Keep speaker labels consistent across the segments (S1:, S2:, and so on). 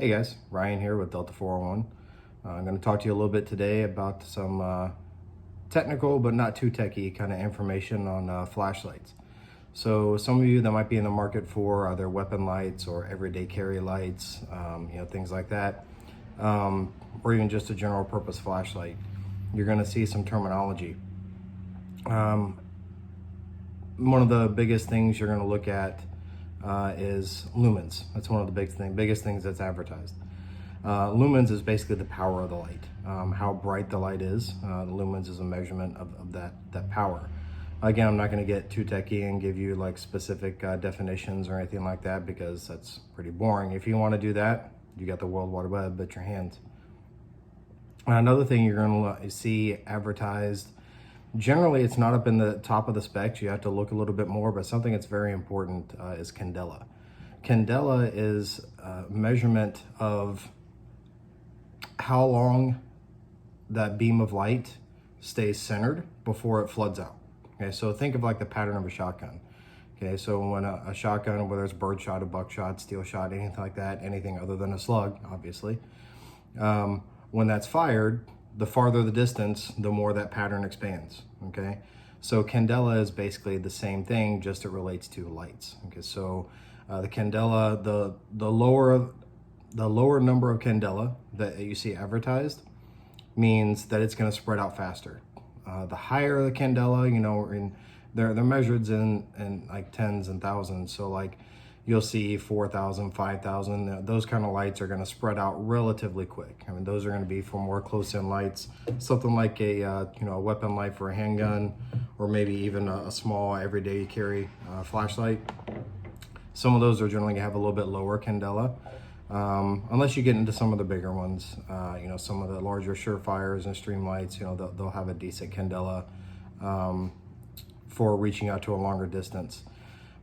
S1: Hey guys, Ryan here with Delta 401. I'm going to talk to you a little bit today about some technical but not too techy kind of information on flashlights. So some of you that might be in the market for either weapon lights or everyday carry lights, things like that, or even just a general purpose flashlight, you're going to see some terminology. One of the biggest things you're going to look at is lumens. That's one of the biggest things that's advertised. Lumens is basically the power of the light, how bright the light is. The lumens is a measurement of that power. Again, I'm not going to get too techy and give you like specific definitions or anything like that because that's pretty boring. If you want to do that, you got the World Wide Web at your hands. Another thing you're going to see advertised, generally it's not up in the top of the specs. You have to look a little bit more, but something that's very important is Candela. Candela is a measurement of how long that beam of light stays centered before it floods out. Okay, so think of like the pattern of a shotgun. Okay, so when a shotgun, whether it's birdshot, a buckshot, steel shot, anything like that, anything other than a slug, obviously, when that's fired, the farther the distance, the more that pattern expands. Okay, so Candela is basically the same thing, just it relates to lights. Okay, so the Candela, the lower number of Candela that you see advertised means that it's going to spread out faster. The higher the Candela, they're measured in like tens and thousands. So like you'll see 4,000, 5,000. Those kind of lights are going to spread out relatively quick. I mean, those are going to be for more close-in lights, something like a weapon light for a handgun, or maybe even a small everyday carry flashlight. Some of those are generally going to have a little bit lower Candela. Unless you get into some of the bigger ones, some of the larger Surefires and Streamlights, they'll have a decent Candela for reaching out to a longer distance.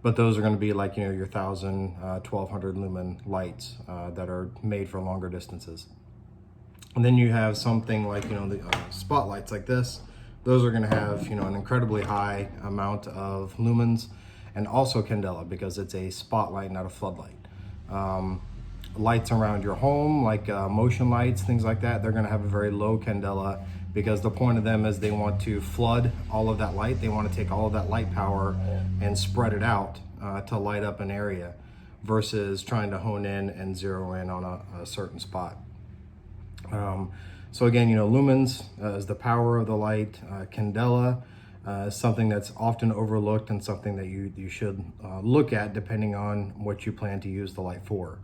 S1: But those are going to be like, your 1,000, 1,200 lumen lights that are made for longer distances. And then you have something like, the spotlights like this. Those are going to have, an incredibly high amount of lumens and also Candela because it's a spotlight, not a floodlight. Lights around your home, like motion lights, things like that, they're going to have a very low Candela because the point of them is they want to flood all of that light. They want to take all of that light power and spread it out to light up an area versus trying to hone in and zero in on a certain spot. So again, lumens is the power of the light. Candela is something that's often overlooked and something that you should look at depending on what you plan to use the light for.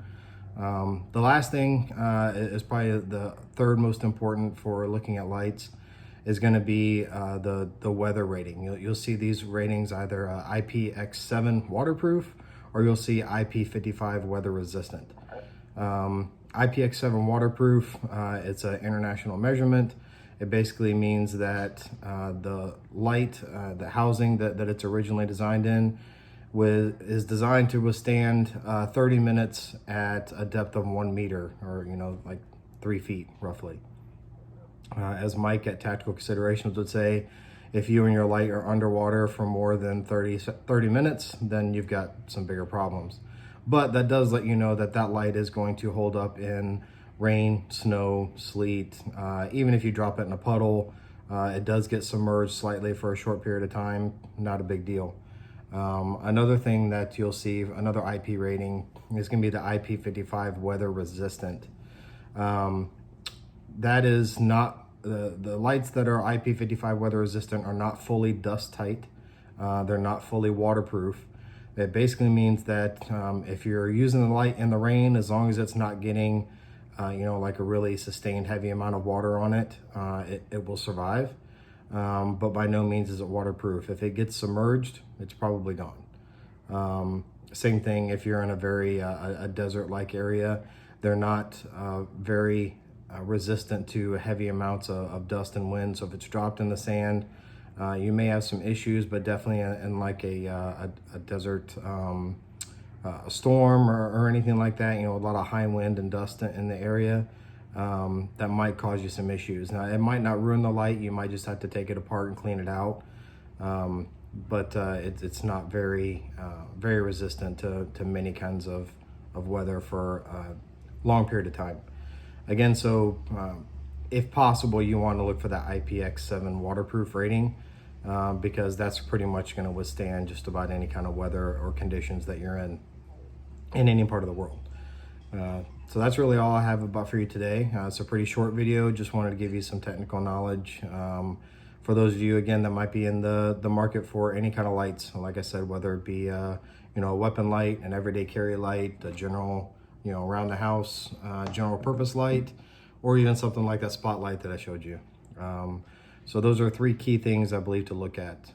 S1: The last thing is probably the third most important for looking at lights is going to be the weather rating. You'll see these ratings either IPX7 waterproof or you'll see IP55 weather resistant. IPX7 waterproof, it's an international measurement. It basically means that the light, the housing that it's originally designed in, is designed to withstand 30 minutes at a depth of 1 meter or, like 3 feet roughly. As Mike at Tactical Considerations would say, if you and your light are underwater for more than 30 minutes, then you've got some bigger problems. But that does let you know that light is going to hold up in rain, snow, sleet. Even if you drop it in a puddle, it does get submerged slightly for a short period of time. Not a big deal. Another thing that you'll see, another IP rating, is going to be the IP55 weather resistant. That is not, the lights that are IP55 weather resistant are not fully dust tight. They're not fully waterproof. It basically means that if you're using the light in the rain, as long as it's not getting, like a really sustained heavy amount of water on it, it will survive. But by no means is it waterproof. If it gets submerged, it's probably gone. Same thing if you're in a very a desert-like area. They're not very resistant to heavy amounts of dust and wind. So if it's dropped in the sand, you may have some issues, but definitely in like a desert a storm or anything like that, a lot of high wind and dust in the area, that might cause you some issues. Now, it might not ruin the light. You might just have to take it apart and clean it out. But it's not very resistant to many kinds of weather for long period of time. Again, so if possible, you want to look for that IPX7 waterproof rating, because that's pretty much going to withstand just about any kind of weather or conditions that you're in any part of the world. So that's really all I have about for you today. It's a pretty short video. Just wanted to give you some technical knowledge. For those of you, again, that might be in the market for any kind of lights, like I said, whether it be a weapon light, an everyday carry light, a general, around the house, general purpose light, or even something like that spotlight that I showed you. So those are three key things I believe to look at.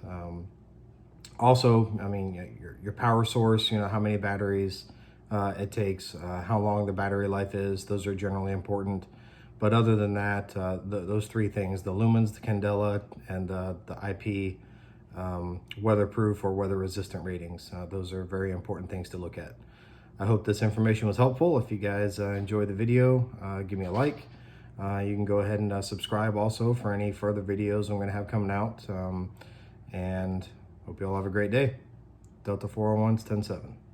S1: Also, I mean, your power source, how many batteries it takes, how long the battery life is. Those are generally important. But other than that, those three things, the lumens, the Candela, and the IP weatherproof or weather resistant ratings, those are very important things to look at. I hope this information was helpful. If you guys enjoyed the video, give me a like. You can go ahead and subscribe also for any further videos I'm going to have coming out. And hope you all have a great day. Delta 401's 10-7.